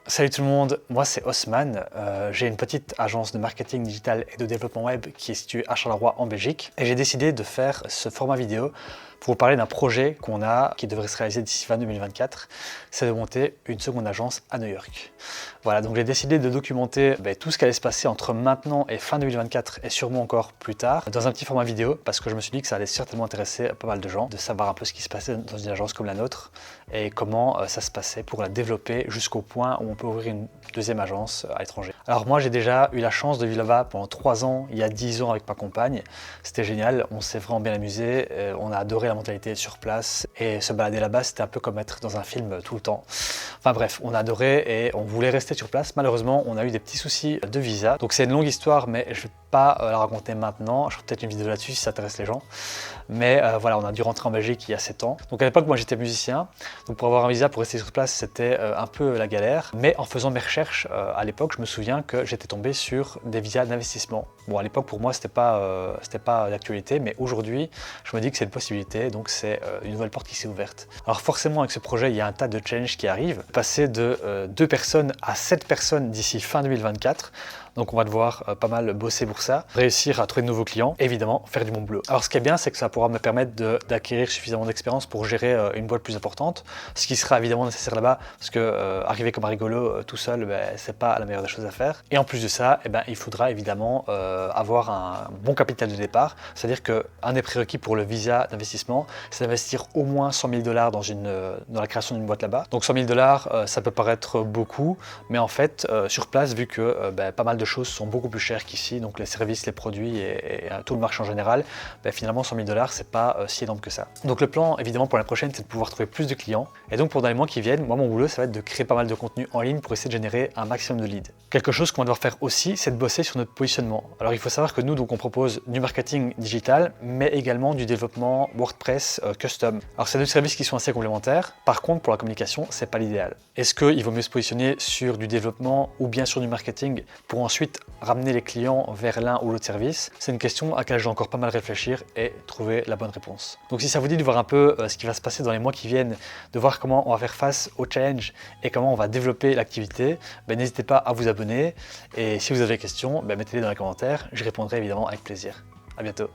Salut tout le monde, moi c'est Haussmann, j'ai une petite agence de marketing digital et de développement web qui est située à Charleroi en Belgique et j'ai décidé de faire ce format vidéo pour vous parler d'un projet qu'on a qui devrait se réaliser d'ici fin 2024, c'est de monter une seconde agence à New York. Voilà, donc j'ai décidé de documenter tout ce qui allait se passer entre maintenant et fin 2024 et sûrement encore plus tard dans un petit format vidéo parce que je me suis dit que ça allait certainement intéresser pas mal de gens de savoir un peu ce qui se passait dans une agence comme la nôtre et comment ça se passait pour la développer jusqu'au point où on peut ouvrir une deuxième agence à l'étranger. Alors moi j'ai déjà eu la chance de vivre là-bas pendant 3 ans, il y a 10 ans avec ma compagne. C'était génial, on s'est vraiment bien amusé, on a adoré la mentalité sur place et se balader là-bas c'était un peu comme être dans un film tout le temps. Enfin bref, on a adoré et on voulait rester sur place. Malheureusement on a eu des petits soucis de visa, donc c'est une longue histoire mais je ne vais pas la raconter maintenant. Je ferai peut-être une vidéo là-dessus si ça intéresse les gens. Mais voilà, on a dû rentrer en Belgique il y a 7 ans. Donc à l'époque moi j'étais musicien, donc pour avoir un visa pour rester sur place c'était un peu la galère. Mais en faisant mes recherches à l'époque, je me souviens que j'étais tombé sur des visas d'investissement. Bon à l'époque pour moi c'était pas d'actualité, mais aujourd'hui je me dis que c'est une possibilité, donc c'est une nouvelle porte qui s'est ouverte. Alors forcément avec ce projet il y a un tas de challenges qui arrivent. Passer de 2 personnes à 7 personnes d'ici fin 2024. Donc on va devoir pas mal bosser pour ça, réussir à trouver de nouveaux clients, évidemment faire du bon boulot. Alors ce qui est bien c'est que ça pourra me permettre d'acquérir suffisamment d'expérience pour gérer une boîte plus importante, ce qui sera évidemment nécessaire là-bas parce que arriver comme un rigolo tout seul, c'est pas la meilleure des choses à faire. Et en plus de ça, il faudra évidemment avoir un bon capital de départ, c'est-à-dire qu'un des prérequis pour le visa d'investissement, c'est d'investir au moins 100 000 $ dans la création d'une boîte là-bas. Donc 100 000 $, ça peut paraître beaucoup, mais en fait sur place, vu que pas mal de choses sont beaucoup plus chères qu'ici, donc les services, les produits et tout le marché en général, finalement 100 000 $, c'est pas si énorme que ça. Donc le plan évidemment pour la prochaine, c'est de pouvoir trouver plus de clients. Et donc pour dans les mois qui viennent, moi mon boulot ça va être de créer pas mal de contenu en ligne pour essayer de générer un maximum de leads. Quelque chose qu'on va devoir faire aussi, c'est de bosser sur notre positionnement. Alors il faut savoir que nous donc on propose du marketing digital, mais également du développement WordPress custom. Alors c'est deux services qui sont assez complémentaires. Par contre pour la communication, c'est pas l'idéal. Est-ce qu'il vaut mieux se positionner sur du développement ou bien sur du marketing pour ensuite ramener les clients vers l'un ou l'autre service? C'est une question à laquelle je dois encore pas mal réfléchir et trouver la bonne réponse. Donc si ça vous dit de voir un peu ce qui va se passer dans les mois qui viennent, de voir comment on va faire face au challenge et comment on va développer l'activité, n'hésitez pas à vous abonner et si vous avez des questions, mettez-les dans les commentaires, j'y répondrai évidemment avec plaisir. À bientôt.